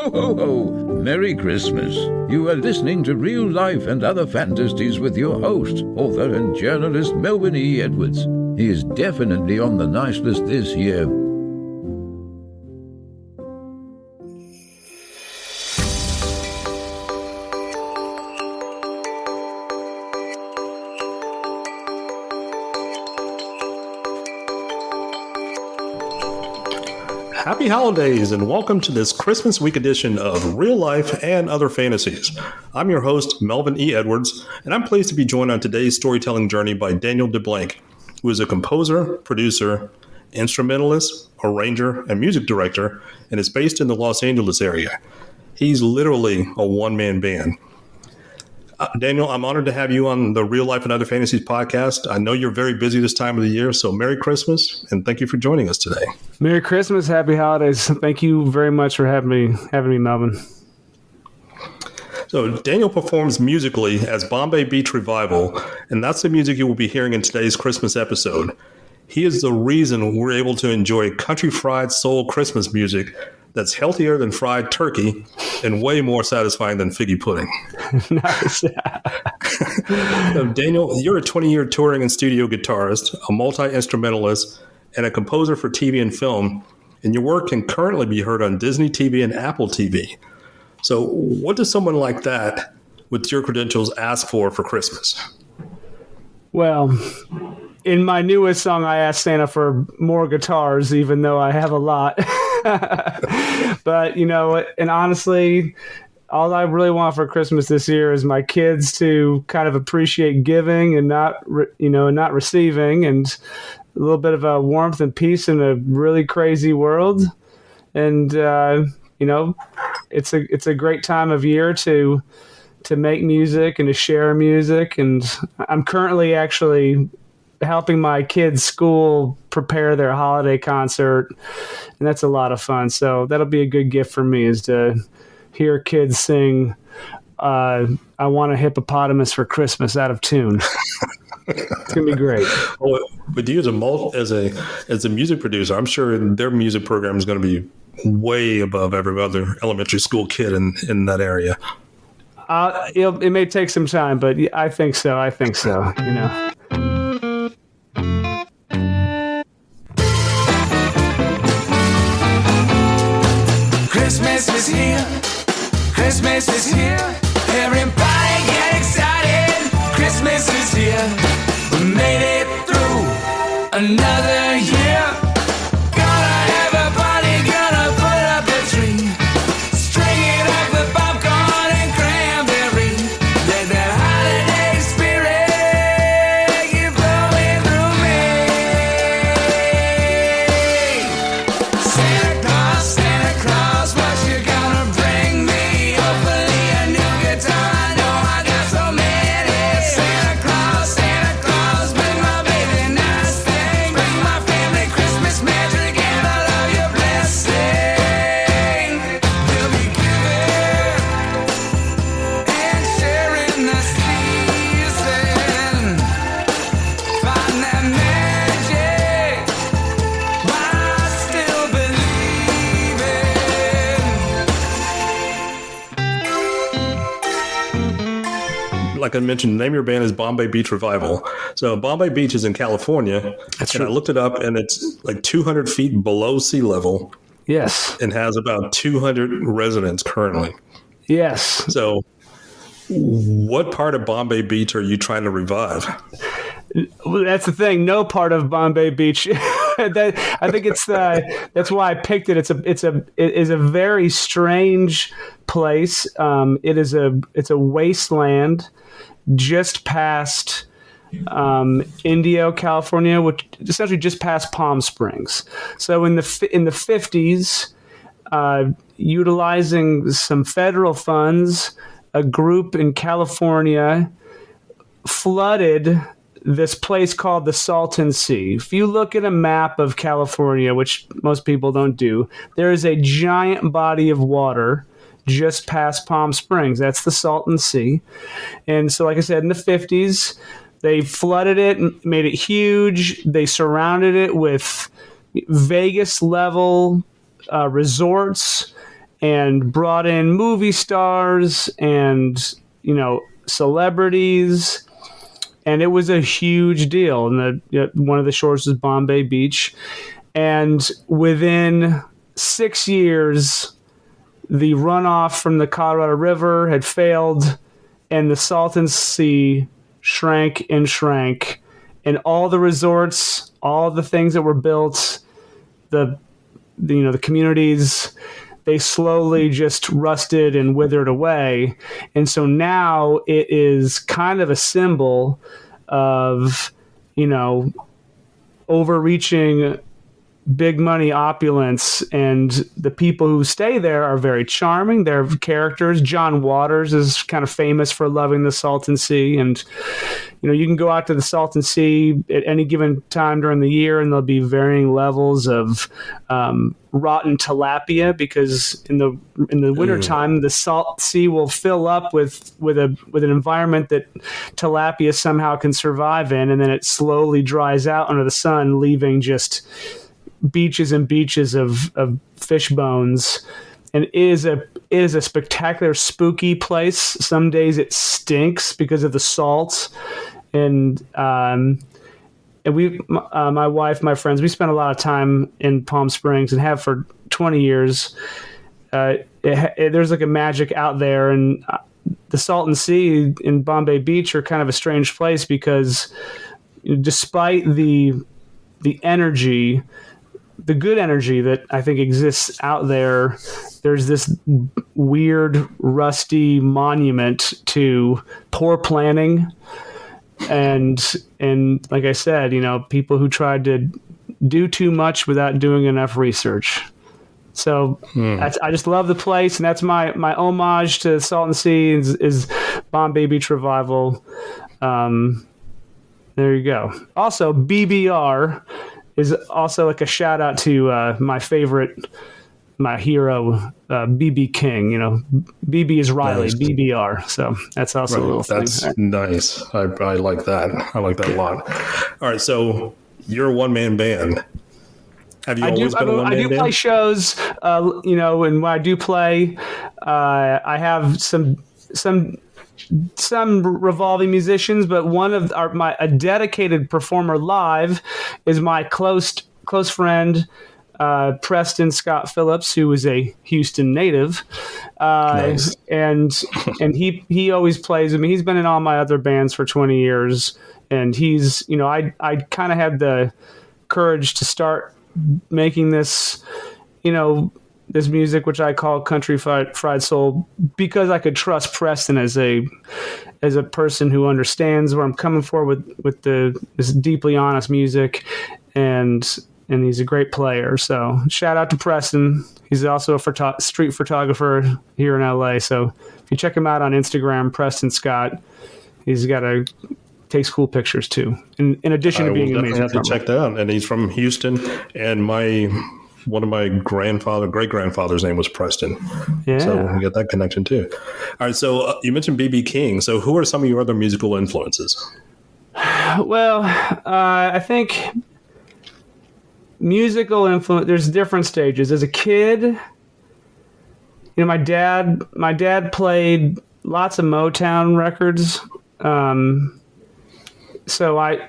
Ho, ho, ho! Merry Christmas. You are listening to Real Life and Other Fantasies with your host, author and journalist Melvin E. Edwards. He is definitely on the nice list this year. Happy holidays and welcome to this Christmas week edition of Real Life and Other Fantasies. I'm your host, Melvin E. Edwards, and I'm pleased to be joined on today's storytelling journey by Daniel DeBlanke, who is a composer, producer, instrumentalist, arranger, and music director, and is based in the Los Angeles area. He's literally a one-man band. Daniel, I'm honored to have you on the Real Life and Other Fantasies podcast. I know you're very busy this time of the year, so Merry Christmas, and thank you for joining us today. Merry Christmas, Happy Holidays. Thank you very much for having me, Melvin. So Daniel performs musically as Bombay Beach Revival, and that's the music you will be hearing in today's Christmas episode. He is the reason we're able to enjoy country fried soul Christmas music that's healthier than fried turkey and way more satisfying than figgy pudding. Nice. So Daniel, you're a 20-year touring and studio guitarist, a multi-instrumentalist, and a composer for TV and film, and your work can currently be heard on Disney TV and Apple TV. So what does someone like that, with your credentials, ask for Christmas? Well, in my newest song, I asked Santa for more guitars, even though I have a lot. But, and honestly, all I really want for Christmas this year is my kids to kind of appreciate giving and not receiving, and a little bit of a warmth and peace in a really crazy world. And, it's a great time of year to make music and to share music. And I'm currently actually helping my kids' school prepare their holiday concert, and that's a lot of fun. So that'll be a good gift for me, is to hear kids sing I Want a Hippopotamus for Christmas out of tune. It's gonna be great. Well, with you as a music producer, I'm sure their music program is going to be way above every other elementary school kid in that area. It may take some time, but I think so. Christmas is here. Christmas is here. Everybody get excited. Christmas is here. We made it through another year. Gonna have a party, gonna put up a tree. String it up with popcorn and cranberry. Let that holiday spirit keep flowing through me. Santa Claus, what you gonna bring me? Hopefully a new guitar. I know I got so many. Santa Claus, bring my baby nice thing. Bring my family Christmas magic and I love your blessing. We'll be giving and sharing the season. Find that magic while still believing. Like I mentioned, the name of your band is Bombay Beach Revival. So Bombay Beach is in California. That's and true. I looked it up, and it's like 200 feet below sea level Yes. and has about 200 residents currently. Yes. So what part of Bombay Beach are you trying to revive? Well, that's the thing. No part of Bombay Beach. I think that's why I picked it. It is a very strange place. It's a wasteland just past Indio, California, which essentially just past Palm Springs. So in the 50s, utilizing some federal funds, a group in California flooded this place called the Salton Sea. If you look at a map of California, which most people don't do, there is a giant body of water just past Palm Springs. That's the Salton Sea. And so, like I said, in the 50s, they flooded it and made it huge. They surrounded it with Vegas-level resorts. and brought in movie stars and, celebrities. And it was a huge deal. And one of the shores was Bombay Beach. And within 6 years, the runoff from the Colorado River had failed, and the Salton Sea shrank and shrank. And all the resorts, all the things that were built, the communities, they slowly just rusted and withered away. And so now it is kind of a symbol of, overreaching big money opulence, and the people who stay there are very charming. They're characters. John Waters is kind of famous for loving the Salton Sea, and you can go out to the Salton Sea at any given time during the year, and there'll be varying levels of rotten tilapia, because in the wintertime the salt sea will fill up with an environment that tilapia somehow can survive in, and then it slowly dries out under the sun, leaving just beaches and beaches of fish bones. And it is a spectacular, spooky place. Some days it stinks because of the salt. And we, my wife, my friends, we spent a lot of time in Palm Springs and have for 20 years. There's like a magic out there, and the Salton Sea and Bombay Beach are kind of a strange place, because despite the energy, the good energy that I think exists out there, there's this weird, rusty monument to poor planning. And like I said, people who tried to do too much without doing enough research. So I just love the place, and that's my homage to Salton Sea is Bombay Beach Revival. There you go. Also, BBR is also like a shout out to my hero, BB King. BB is Riley, nice. BBR. So that's also a little thing. That's nice. I like that. I like that a lot. All right, so you're a one-man band. Have you always been a one-man band? I do play shows, and when I do play, I have some revolving musicians, but one of a dedicated performer live is my close friend, Preston Scott Phillips, who is a Houston native. Nice. And he always plays with me. He's been in all my other bands for 20 years, and he's, I kind of had the courage to start making this, this music, which I call country fried soul, because I could trust Preston as a person who understands where I'm coming for with this deeply honest music, and he's a great player. So shout out to Preston. He's also a street photographer here in LA. So if you check him out on Instagram, Preston Scott, takes cool pictures too. In addition to being amazing, I have to check that out. And he's from Houston, and one of my great grandfather's name was Preston. Yeah. So we get that connection too. All right. So you mentioned BB King. So who are some of your other musical influences? Well, I think musical influence, there's different stages. As a kid, my dad played lots of Motown records. So I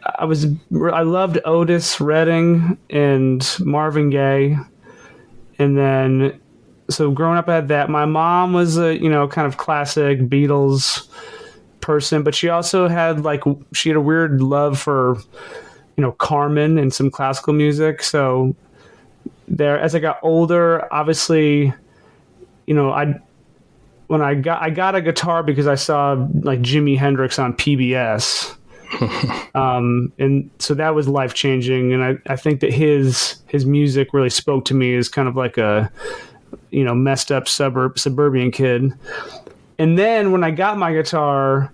loved Otis Redding and Marvin Gaye, and then so growing up I had that. My mom was a kind of classic Beatles person, but she also had a weird love for Carmen and some classical music. So there, as I got older, obviously, I got a guitar because I saw Jimi Hendrix on PBS. And so that was life changing, and I think that his music really spoke to me as kind of like a messed up suburban kid. And then when I got my guitar,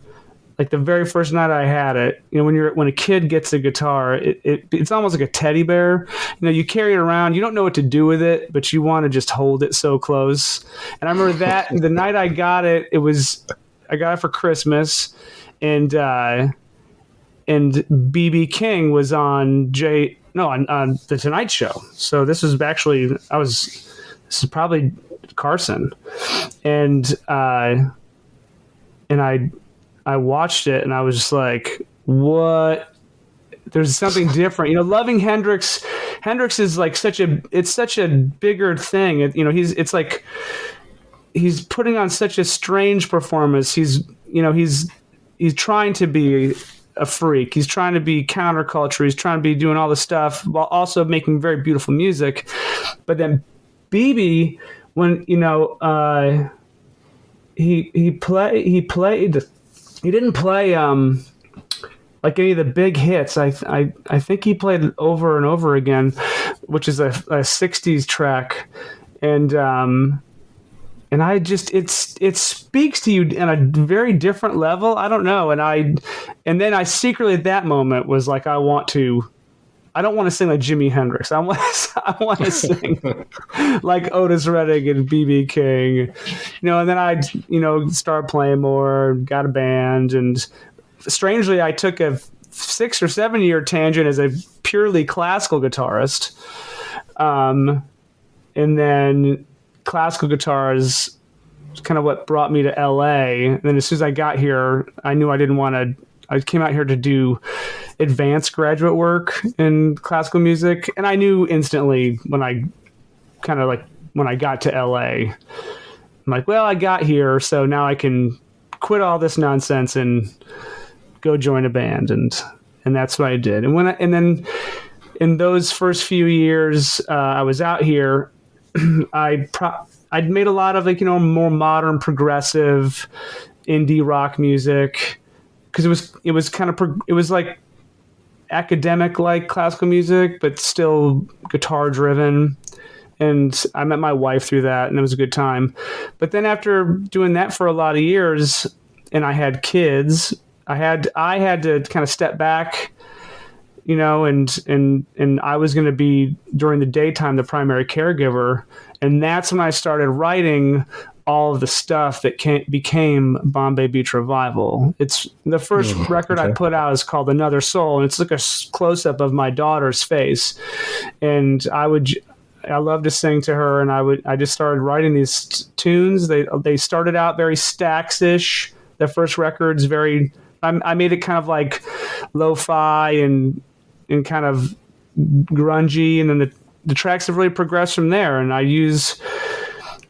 the very first night I had it, when a kid gets a guitar, it's almost like a teddy bear. You carry it around, you don't know what to do with it, but you want to just hold it so close. And I remember that the night I got it, I got it for Christmas, and BB King was on on the Tonight Show. So this is probably Carson, and I watched it and I was just like, what? There's something different, loving Hendrix is like such a bigger thing. It's like he's putting on such a strange performance. He's trying to be a freak. He's trying to be counterculture. He's trying to be doing all this stuff while also making very beautiful music. But then BB, when he didn't play like any of the big hits. I think he played it over and over again, which is a 60s track, and I just it speaks to you on a very different level. I don't know, and then I secretly at that moment was like, I don't want to sing like Jimi Hendrix. I want to sing like Otis Redding and BB King, and then I started playing more, got a band, and strangely I took a 6 or 7 year tangent as a purely classical guitarist, and then classical guitar is kind of what brought me to LA. And then as soon as I got here, I knew I didn't want to. I came out here to do advanced graduate work in classical music, and I knew instantly when I got to LA, I'm like, well, I got here, so now I can quit all this nonsense and go join a band, and that's what I did. And then in those first few years I was out here, I'd made a lot of more modern progressive indie rock music, because it was like academic like classical music, but still guitar driven. And I met my wife through that, and it was a good time. But then after doing that for a lot of years, and I had kids, I had to kind of step back, and I was going to be during the daytime the primary caregiver, and that's when I started writing all of the stuff that became Bombay Beach Revival. It's the first record I put out is called Another Soul, and it's like a close-up of my daughter's face, and I love to sing to her, and I just started writing these tunes. They started out very Stax-ish. The first record's very. I made it kind of like lo-fi and kind of grungy, and then the tracks have really progressed from there. And I use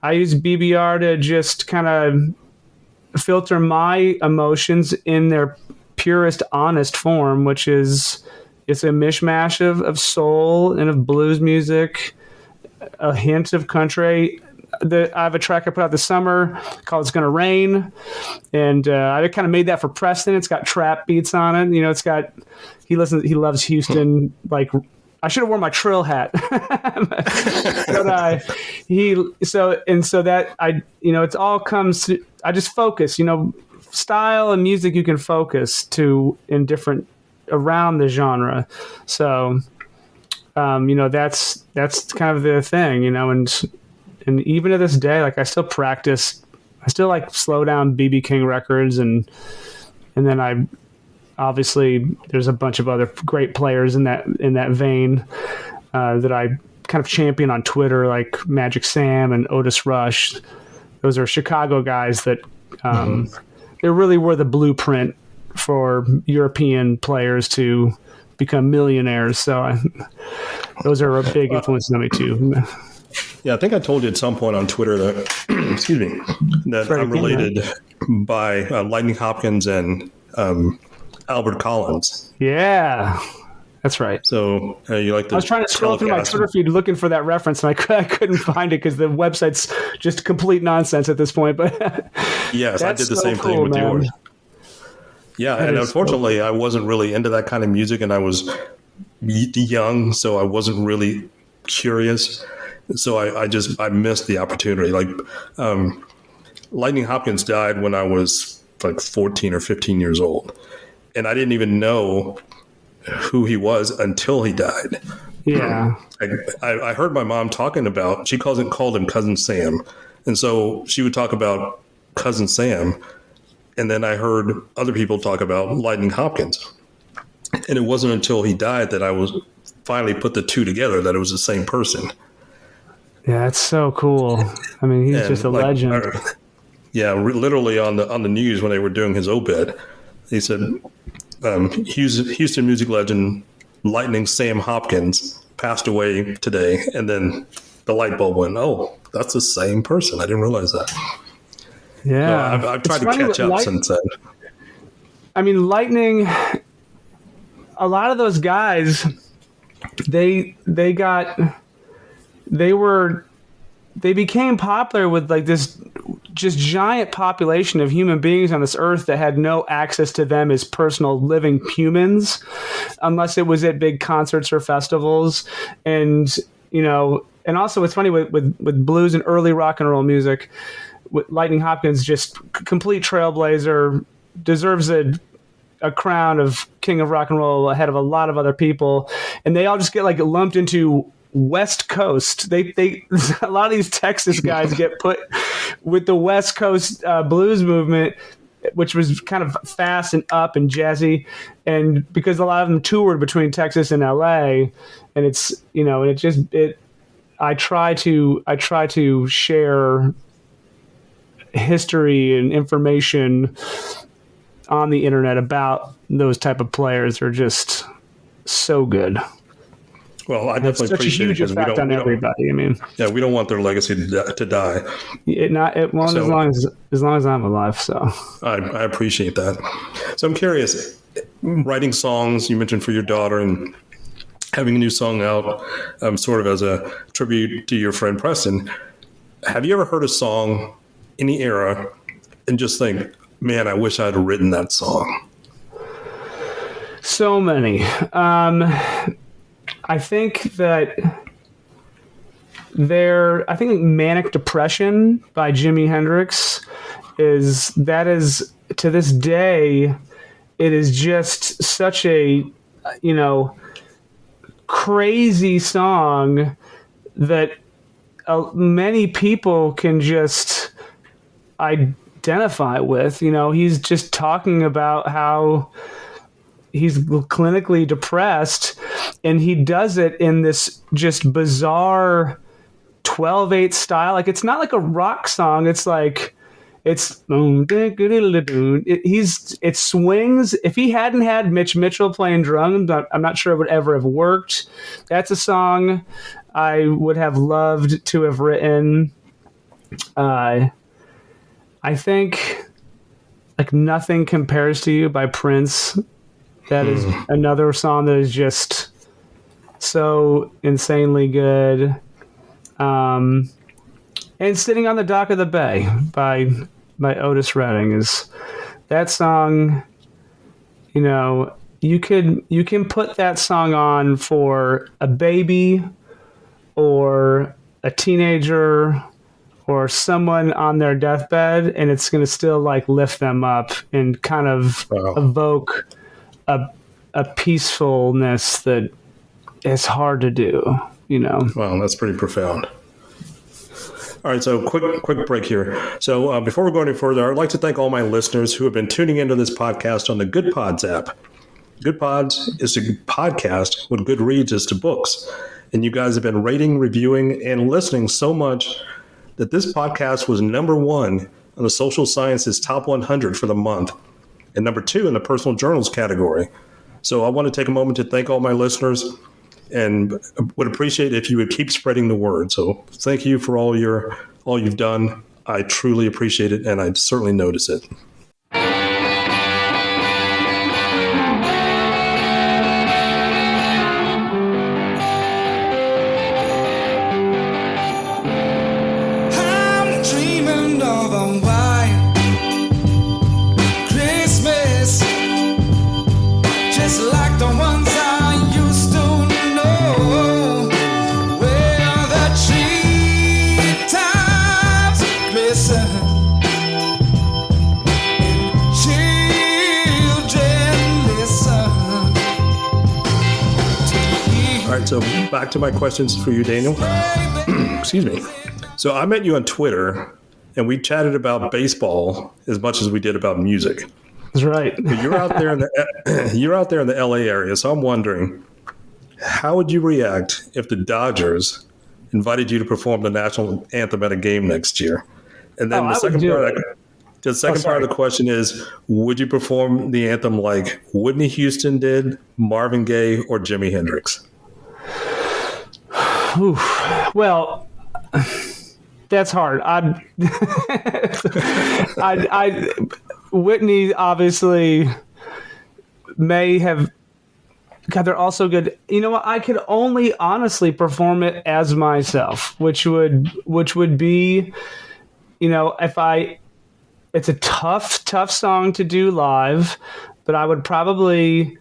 BBR to just kind of filter my emotions in their purest, honest form, which is it's a mishmash of soul and of blues music, a hint of country. I have a track I put out this summer called "It's Gonna Rain," and I kind of made that for Preston. It's got trap beats on it. It's got he loves Houston. Like I should have worn my Trill hat, but it all comes to, I just focus. Style and music you can focus to in different around the genre. So that's kind of the thing. And even to this day, like I still practice, I still like slow down BB King records, and then I obviously there's a bunch of other great players in that vein that I kind of champion on Twitter, like Magic Sam and Otis Rush. Those are Chicago guys that they really were the blueprint for European players to become millionaires. So those are a big influence on me too. Yeah, I think I told you at some point on Twitter that, excuse me, that Freddie I'm related by Lightning Hopkins and Albert Collins. Yeah, that's right. So you like the I was trying to scroll through my Twitter feed looking for that reference, and I couldn't find it because the website's just complete nonsense at this point. But yes, I did the same thing with yours. Yeah, and unfortunately, I wasn't really into that kind of music, and I was young, so I wasn't really curious. So I missed the opportunity. Like Lightning Hopkins died when I was like 14 or 15 years old, and I didn't even know who he was until he died. Yeah, I heard my mom talking about. She called him Cousin Sam, and so she would talk about Cousin Sam, and then I heard other people talk about Lightning Hopkins, and it wasn't until he died that I was finally put the two together that it was the same person. Yeah, it's so cool. I mean, he's just a legend. Literally on the news when they were doing his obit, he said, Houston music legend Lightning Sam Hopkins passed away today, and then the light bulb went, oh, that's the same person. I didn't realize that. Yeah. No, I've tried to catch up since then. I mean, Lightning, a lot of those guys, they became popular with like this just giant population of human beings on this earth that had no access to them as personal living humans, unless it was at big concerts or festivals. And, you know, and also it's funny with blues and early rock and roll music, Lightning Hopkins, just complete trailblazer, deserves a crown of king of rock and roll ahead of a lot of other people. And they all just get like lumped into West Coast. They a lot of these Texas guys get put with the West Coast blues movement, which was kind of fast and up and jazzy, and because a lot of them toured between Texas and LA, and it's, you know, and I try to share history and information on the internet about those type of players are just so good. Well, I definitely appreciate it. Such a huge effect on everybody. I mean, yeah, we don't want their legacy to die. It won't, so, as long as I'm alive. So I appreciate that. So I'm curious, writing songs you mentioned for your daughter and having a new song out, sort of as a tribute to your friend Preston. Have you ever heard a song, any era, and just think, man, I wish I'd written that song? So many. I think that Manic Depression by Jimi Hendrix is to this day, it is just such a, you know, crazy song that many people can just identify with. You know, he's just talking about how he's clinically depressed, and he does it in this just bizarre 12/8 style. Like, it's not like a rock song. It's like, it swings. If he hadn't had Mitch Mitchell playing drums, I'm not sure it would ever have worked. That's a song I would have loved to have written. I think like Nothing Compares to You by Prince. That is another song that is just so insanely good. And Sitting on the Dock of the Bay by Otis Redding is that song. You know, you can put that song on for a baby or a teenager or someone on their deathbed, and it's going to still like lift them up and kind of evoke a peacefulness that is hard to do, you know. Wow, that's pretty profound. All right, so quick break here. So before we go any further, I'd like to thank all my listeners who have been tuning into this podcast on the Good Pods app. Good Pods is a podcast what Good Reads is to books. And you guys have been rating, reviewing, and listening so much that this podcast was number 1 on the Social Sciences Top 100 for the month, and number 2 in the Personal Journals category. So I want to take a moment to thank all my listeners and would appreciate if you would keep spreading the word. So thank you for all you've done. I truly appreciate it, and I certainly notice it. I'm dreaming of a white Christmas, just like the ones I used to know, where the treetops glisten and children listen to you. All right, so back to my questions for you, Daniel. Excuse me. So I met you on Twitter, and we chatted about baseball as much as we did about music. That's right. But you're out there in the LA area, so I'm wondering, how would you react if the Dodgers invited you to perform the national anthem at a game next year. And then Oh, the second part of the question is, would you perform the anthem like Whitney Houston did, Marvin Gaye, or Jimi Hendrix? Well, that's hard. Whitney obviously may have. God, they're also good. You know what? I could only honestly perform it as myself, which would be, it's a tough song to do live, but I would probably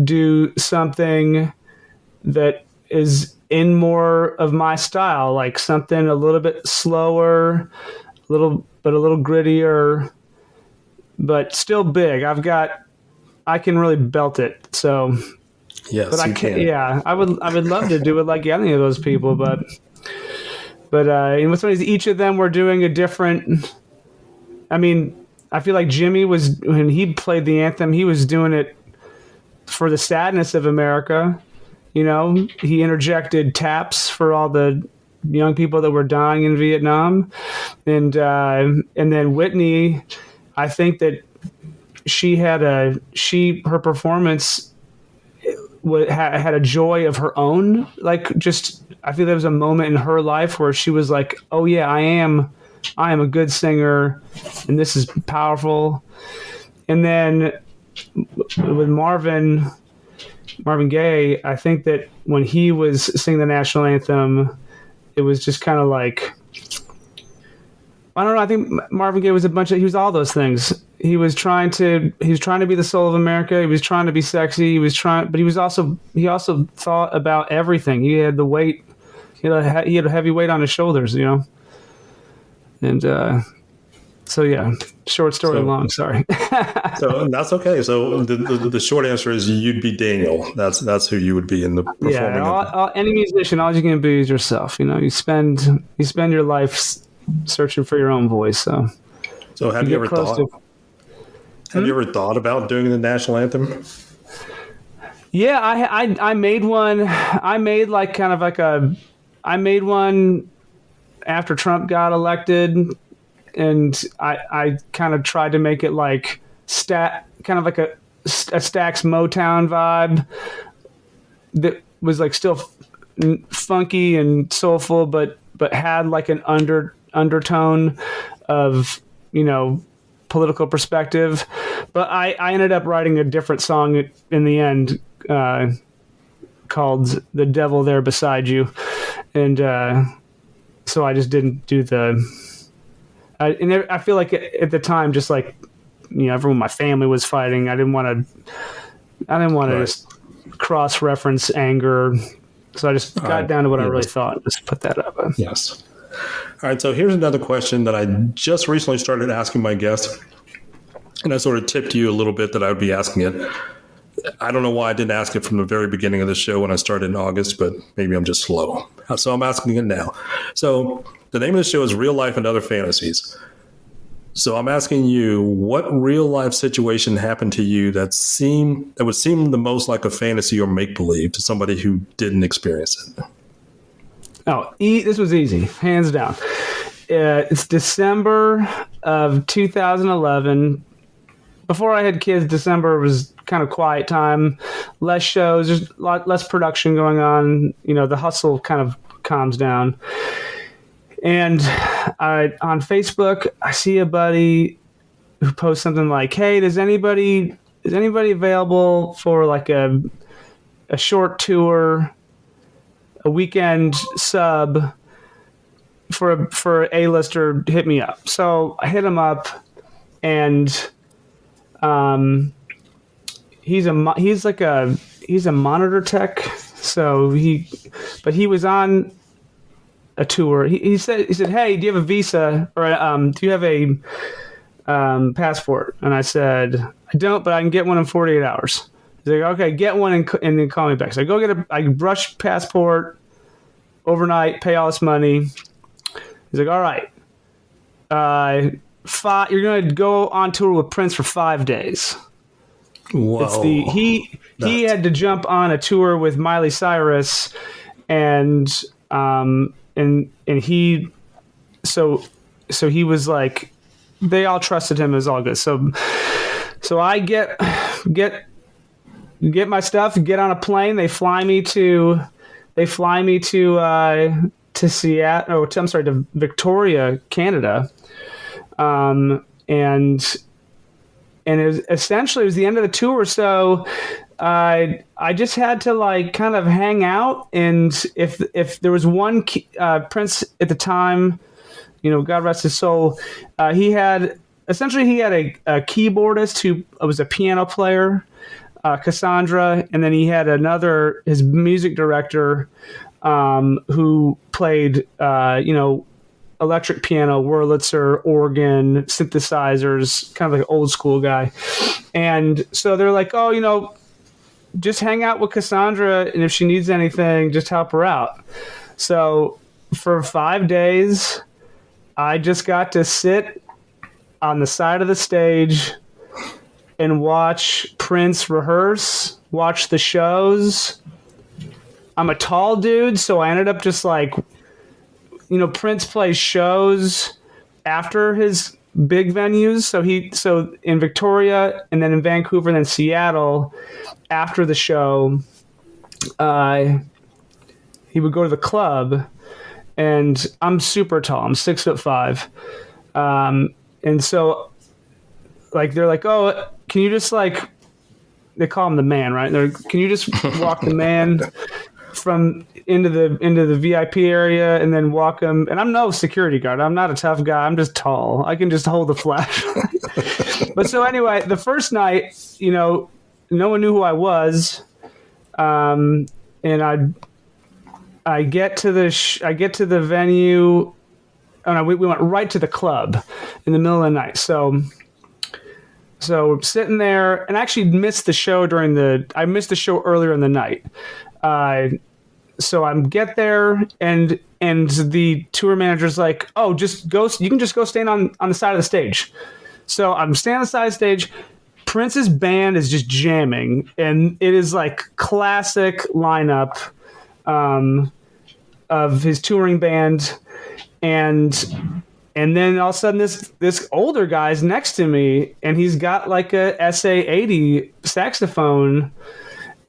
do something that is in more of my style, like something a little bit slower, a little grittier, but still big. I can really belt it. So, yes, but I can. Yeah, I would love to do it like any of those people, but and what's funny is each of them were doing a different. I mean, I feel like Jimmy was, when he played the anthem, he was doing it for the sadness of America. He interjected taps for all the young people that were dying in Vietnam, and then Whitney, I think that her performance had a joy of her own. Like, just, I feel there was a moment in her life where she was like, "Oh yeah, I am a good singer, and this is powerful." And then with Marvin Gaye, I think that when he was singing the national anthem, it was just kind of like, I don't know. I think Marvin Gaye was he was all those things. He was trying to be the soul of America. He was trying to be sexy. But he also thought about everything. He had the weight. He had a heavy weight on his shoulders, And so yeah, short story long. Sorry. So that's okay. So the short answer is you'd be Daniel. That's who you would be in the performing. Yeah, any musician, all you can be is yourself. You spend your life searching for your own voice. So have you ever thought about doing the national anthem? Yeah, I made one. I made I made one after Trump got elected, and I kind of tried to make it like kind of like a Stax Motown vibe that was like still funky and soulful, but had like an undertone of political perspective. But I ended up writing a different song in the end called "The Devil There Beside You," and so I just didn't do and I feel like at the time, just like everyone in my family was fighting, I didn't want to just cross-reference anger, so I just got down to what I really thought. Just put that up. Yes. All right, so here's another question that I just recently started asking my guests, and I sort of tipped you a little bit that I would be asking it. I don't know why I didn't ask it from the very beginning of the show when I started in August, but maybe I'm just slow. So I'm asking it now. So the name of the show is Real Life and Other Fantasies. So I'm asking you, what real life situation happened to you that would seem the most like a fantasy or make-believe to somebody who didn't experience it? Oh, this was easy, hands down. It's December of 2011. Before I had kids, December was kind of quiet time, less shows, there's a lot less production going on. The hustle kind of calms down. And on Facebook, I see a buddy who posts something like, "Hey, is anybody available for like a short tour, a weekend sub for A-lister? Hit me up." So I hit him up, and he's a monitor tech. So he was on a tour. He said, "Hey, do you have a visa or do you have a passport?" And I said, "I don't, but I can get one in 48 hours." He's like, "Okay, get one and then call me back." So I go get I rush passport overnight, pay all this money. He's like, "All right, you're going to go on tour with Prince for 5 days." Whoa. He had to jump on a tour with Miley Cyrus, and and he was like, they all trusted him. It was all good. So I get my stuff, get on a plane. They fly me to Seattle. Oh, I'm sorry, to Victoria, Canada. And it was the end of the tour. So I just had to like kind of hang out. And if there was one Prince at the time, God rest his soul, he had a keyboardist who was a piano player, Cassandra, and then he had his music director, who played, electric piano, Wurlitzer, organ, synthesizers, kind of like an old school guy. And so they're like, oh, just hang out with Cassandra, and if she needs anything, just help her out. So for 5 days, I just got to sit on the side of the stage and watch Prince rehearse, watch the shows. I'm a tall dude, so I ended up just like, Prince plays shows after his big venues. So in Victoria and then in Vancouver and then Seattle, after the show, he would go to the club, and I'm super tall. I'm 6'5". And so like, they're like, oh, can you just like, they call him the man, right? Can you just walk the man from into the VIP area and then walk him? And I'm no security guard. I'm not a tough guy. I'm just tall. I can just hold the flash. But so anyway, the first night, no one knew who I was. And I get to the venue. Oh no, we went right to the club in the middle of the night. So I'm sitting there, and I actually missed the show I missed the show earlier in the night. So I get there, and the tour manager's like, oh, just go. You can just go stand on the side of the stage. So I'm standing on the side of the stage. Prince's band is just jamming, and it is like classic lineup of his touring band. And then all of a sudden this older guy's next to me, and he's got like a SA-80 saxophone,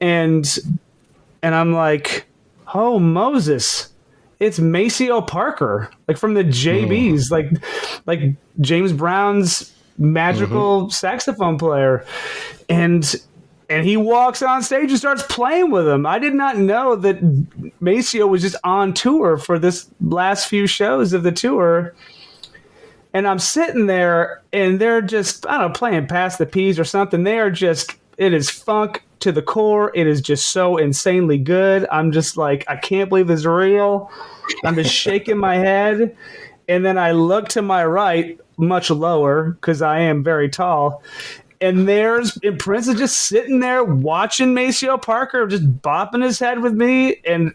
and I'm like, oh Moses, it's Maceo Parker, like from the JBs, like James Brown's magical saxophone player. And he walks on stage and starts playing with him. I did not know that Maceo was just on tour for this last few shows of the tour. And I'm sitting there, and they're just, I don't know, playing Pass the Peas or something. They are just, it is funk to the core. It is just so insanely good. I'm just like, I can't believe this is real. I'm just shaking my head. And then I look to my right, much lower, because I am very tall. And Prince is just sitting there watching Maceo Parker, just bopping his head with me. And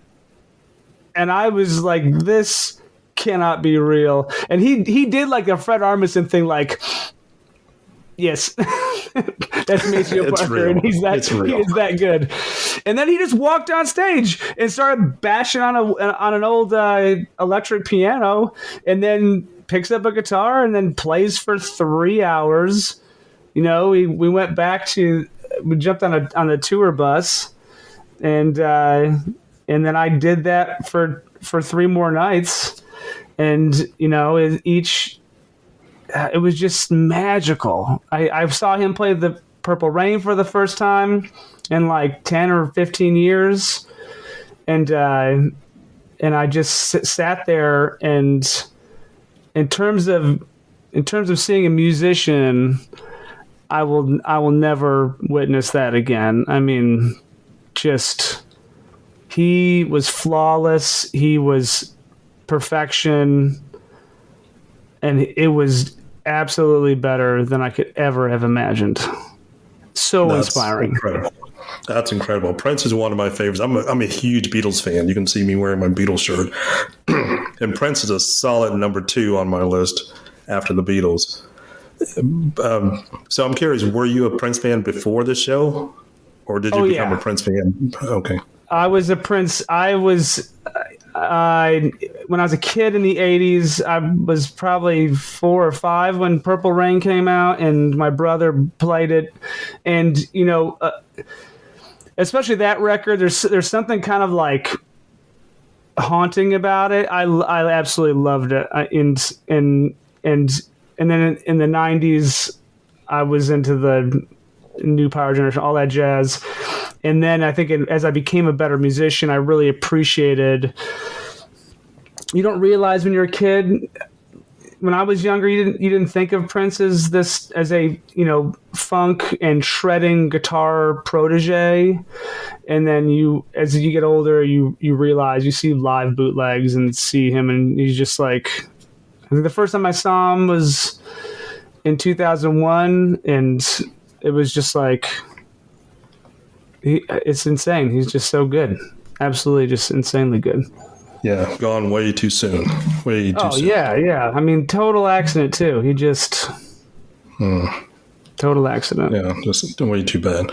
I was like, this cannot be real. And he did like a Fred Armisen thing, like, yes, that's Maceo Parker, real. and he is that good. And then he just walked on stage and started bashing on an old electric piano, and then picks up a guitar and then plays for 3 hours. We went back we jumped on a tour bus, and then I did that for 3 more nights, and it was just magical. I saw him play the Purple Rain for the first time in like 10 or 15 years, and I just sat there, and in terms of seeing a musician, I will never witness that again. I mean, just, he was flawless. He was perfection, and it was absolutely better than I could ever have imagined. So That's inspiring. Incredible. That's incredible. Prince is one of my favorites. I'm a huge Beatles fan. You can see me wearing my Beatles shirt. And Prince is a solid number 2 on my list after the Beatles. So I'm curious, were you a Prince fan before the show, or did you become a Prince fan? Okay. I was a Prince. I when I was a kid in the 80s, I was probably 4 or 5 when Purple Rain came out, and my brother played it. And, especially that record, there's something kind of like haunting about it. I absolutely loved it. And then in the 90s, I was into the new power generation, all that jazz. And then I think as I became a better musician, I really appreciated. You don't realize when you're a kid. When I was younger, you didn't think of Prince as a funk and shredding guitar protege. And then as you get older, you realize, you see live bootlegs and see him, and he's just like. I think the first time I saw him was in 2001, and it was just like. It's insane. He's just so good. Absolutely just insanely good. Yeah, gone way too soon. Way too soon. Yeah. I mean, total accident, too. He just... Total accident. Yeah, just way too bad.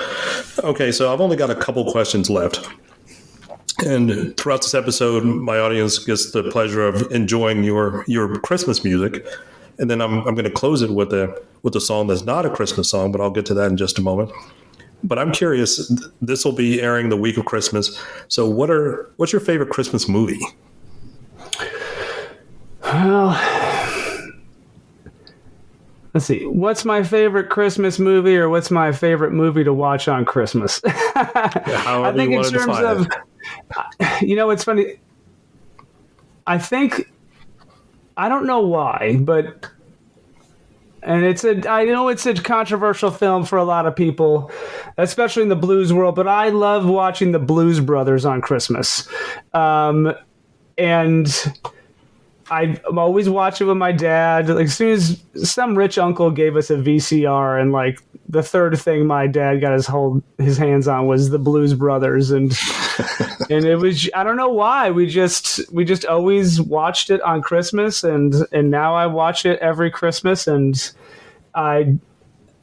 Okay, so I've only got a couple questions left. And throughout this episode, my audience gets the pleasure of enjoying your Christmas music. And then I'm going to close it with a song that's not a Christmas song, but I'll get to that in just a moment. But I'm curious, this will be airing the week of Christmas. So what's your favorite Christmas movie? Well, let's see. What's my favorite Christmas movie, or what's my favorite movie to watch on Christmas? However I think you in want to terms define of, it. It's funny. I don't know why, but... And I know it's a controversial film for a lot of people, especially in the blues world, but I love watching the Blues Brothers on Christmas. And I always watch it with my dad. Like, as soon as some rich uncle gave us a VCR, and like the third thing my dad got his hands on was the Blues Brothers. And it was, I don't know why, we just always watched it on Christmas, and now I watch it every Christmas, and I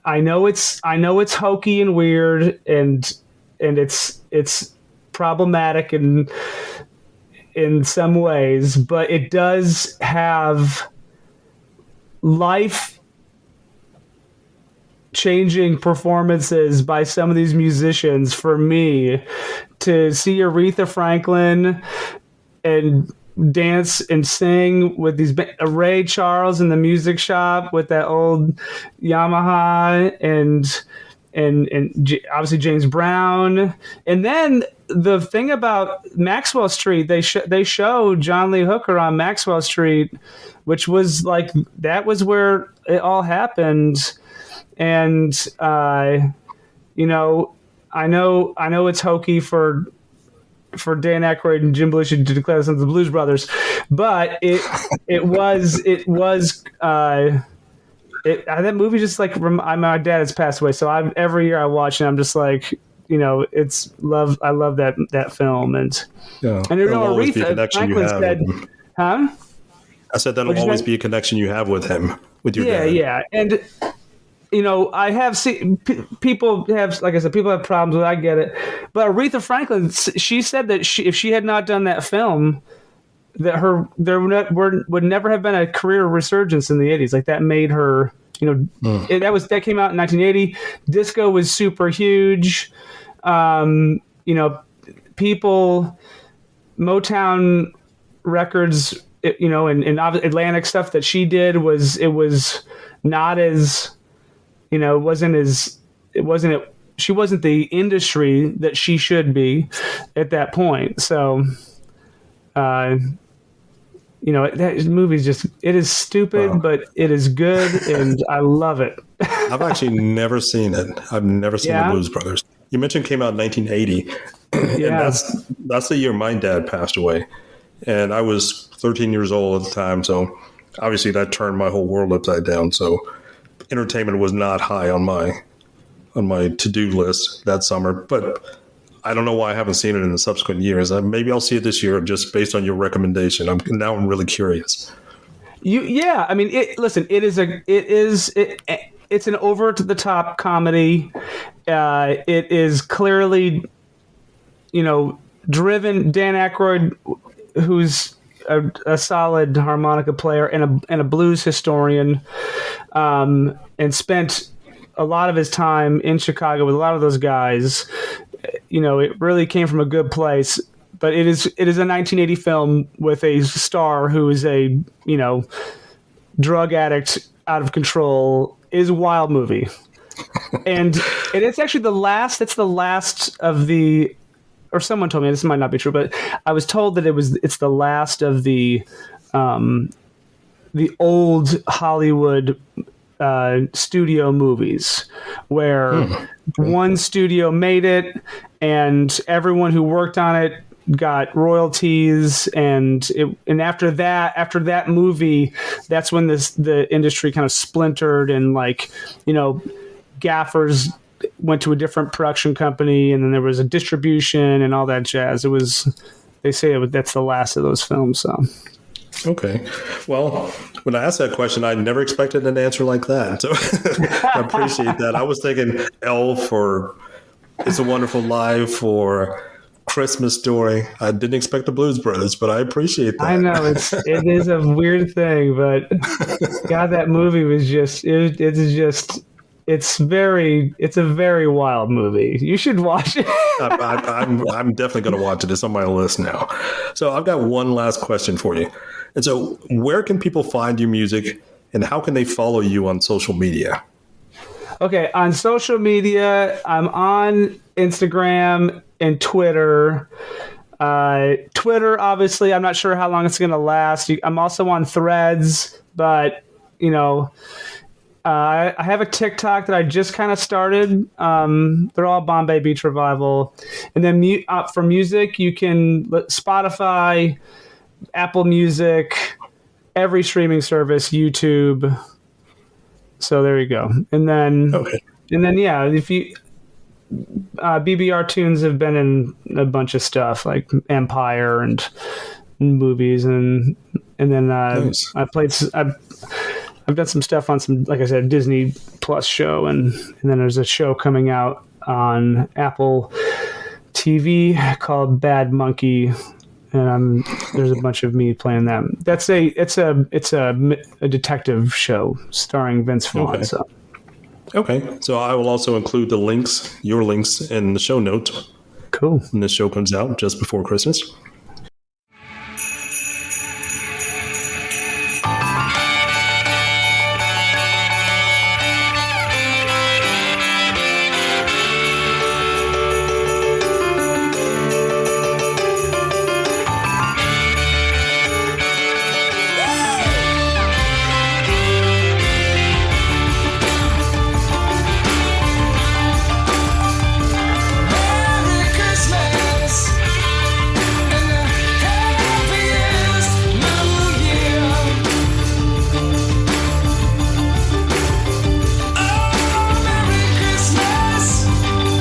know it's hokey and weird, and it's problematic in some ways, but it does have life changing performances by some of these musicians. For me, to see Aretha Franklin and dance and sing with these Ray Charles in the music shop with that old Yamaha, and obviously James Brown, and then the thing about Maxwell Street, they show John Lee Hooker on Maxwell Street, which was like, that was where it all happened. And I know it's hokey for Dan Aykroyd and Jim Belushi to declare themselves the Blues Brothers, but that movie just like, my dad has passed away, so every year I watch it, I'm just like, it's love. I love that film, and that'll always be a connection you have. Said, huh? I said that'll always be a connection you have with him, with your dad. Yeah, and I have seen people have, like I said, people have problems with it. I get it, but Aretha Franklin, she said that if she had not done that film, that there would never have been a career resurgence in the 80s. Like, that made her, that came out in 1980. Disco was super huge. People, Motown Records, and Atlantic stuff that she did was not as, she wasn't the industry that she should be at that point. So, that movie's just, it is stupid, but it is good, and I love it. I've actually never seen it. I've never seen the Blues Brothers. You mentioned it came out in 1980. Yeah. And that's the year my dad passed away. And I was 13 years old at the time, so obviously that turned my whole world upside down. So entertainment was not high on my to-do list that summer. But I don't know why I haven't seen it in the subsequent years. Maybe I'll see it this year, just based on your recommendation. I'm really curious. I mean, it's an over-the-top comedy. It is clearly, driven. Dan Aykroyd who's a solid harmonica player and a blues historian, and spent a lot of his time in Chicago with a lot of those guys. It really came from a good place. But it is a 1980 film with a star who is a drug addict out of control. Is a wild movie, and it's actually the last. It's the last of the. Or someone told me, this might not be true, but I was told that it's the last of the old Hollywood studio movies where one studio made it and everyone who worked on it got royalties, and after that movie, that's when the industry kind of splintered, and gaffers went to a different production company, and then there was a distribution and all that jazz. They say that's the last of those films. So. Okay. Well, when I asked that question, I never expected an answer like that. So I appreciate that. I was thinking Elf or It's a Wonderful Life or Christmas Story. I didn't expect the Blues Brothers, but I appreciate that. I know it is a weird thing, but God, that movie was it's a very wild movie. You should watch it. I'm definitely going to watch it. It's on my list now. So I've got one last question for you. And so where can people find your music, and how can they follow you on social media? Okay, on social media, I'm on Instagram and Twitter. Twitter, obviously, I'm not sure how long it's going to last. I'm also on Threads, but, I have a TikTok that I just kind of started. They're all Bombay Beach Revival. And then for music, you can Spotify, Apple Music, every streaming service, YouTube. So there you go. And then, yeah, if you BBR Tunes have been in a bunch of stuff like Empire and movies, and then nice. I've done some stuff on some, like I said, Disney Plus show, and then there's a show coming out on Apple TV called Bad Monkey, and there's a bunch of me playing that. It's a detective show starring Vince Vaughn. Okay. So. Okay, so I will also include your links in the show notes. Cool. When this show comes out just before Christmas. Merry Christmas and a happiest New Year. Oh, Merry Christmas and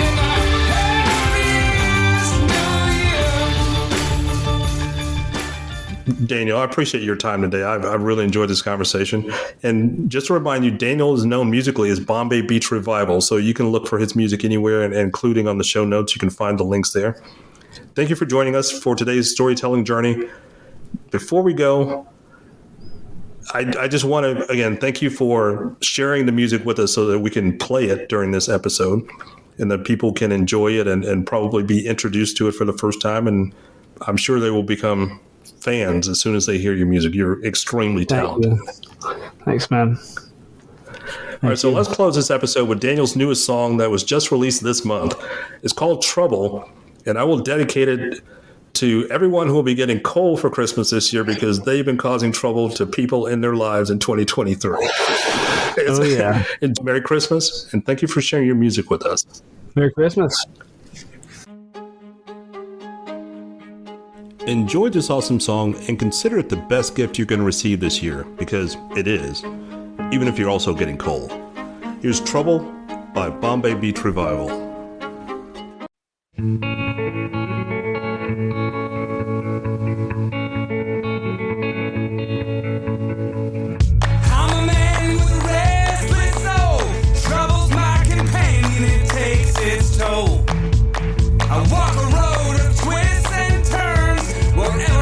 a happiest New Year. Daniel, I appreciate your time today. I really enjoyed this conversation. And just to remind you, Daniel is known musically as Bombay Beach Revival, so you can look for his music anywhere, and including on the show notes. You can find the links there. Thank you for joining us for today's storytelling journey. Before we go, I just want to, again, thank you for sharing the music with us so that we can play it during this episode and that people can enjoy it and probably be introduced to it for the first time. And I'm sure they will become fans as soon as they hear your music. You're extremely talented. Thanks, man. All right, so let's close this episode with Daniel's newest song that was just released this month. It's called Trouble, and I will dedicate it to everyone who will be getting coal for Christmas this year because they've been causing trouble to people in their lives in 2023. Oh, yeah. Merry Christmas, and thank you for sharing your music with us. Merry Christmas. Enjoy this awesome song and consider it the best gift you can receive this year, because it is, even if you're also getting coal. Here's Trouble by Bombay Beach Revival. I'm a man with a restless soul. Trouble's my companion, it takes its toll. I walk a road of twists and turns. Whatever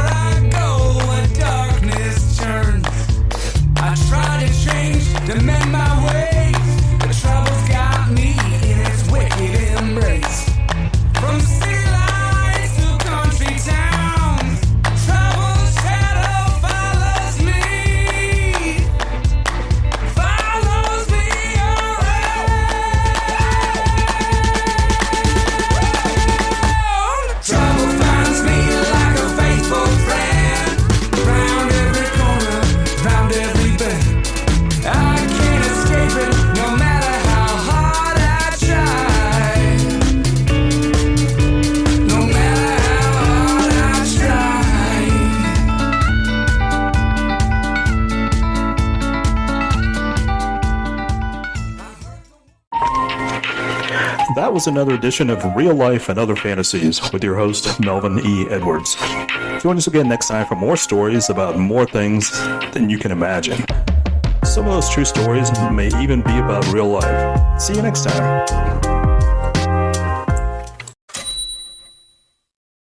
that was another edition of Real Life and Other Fantasies with your host, Melvin E. Edwards. Join us again next time for more stories about more things than you can imagine. Some of those true stories may even be about real life. See you next time.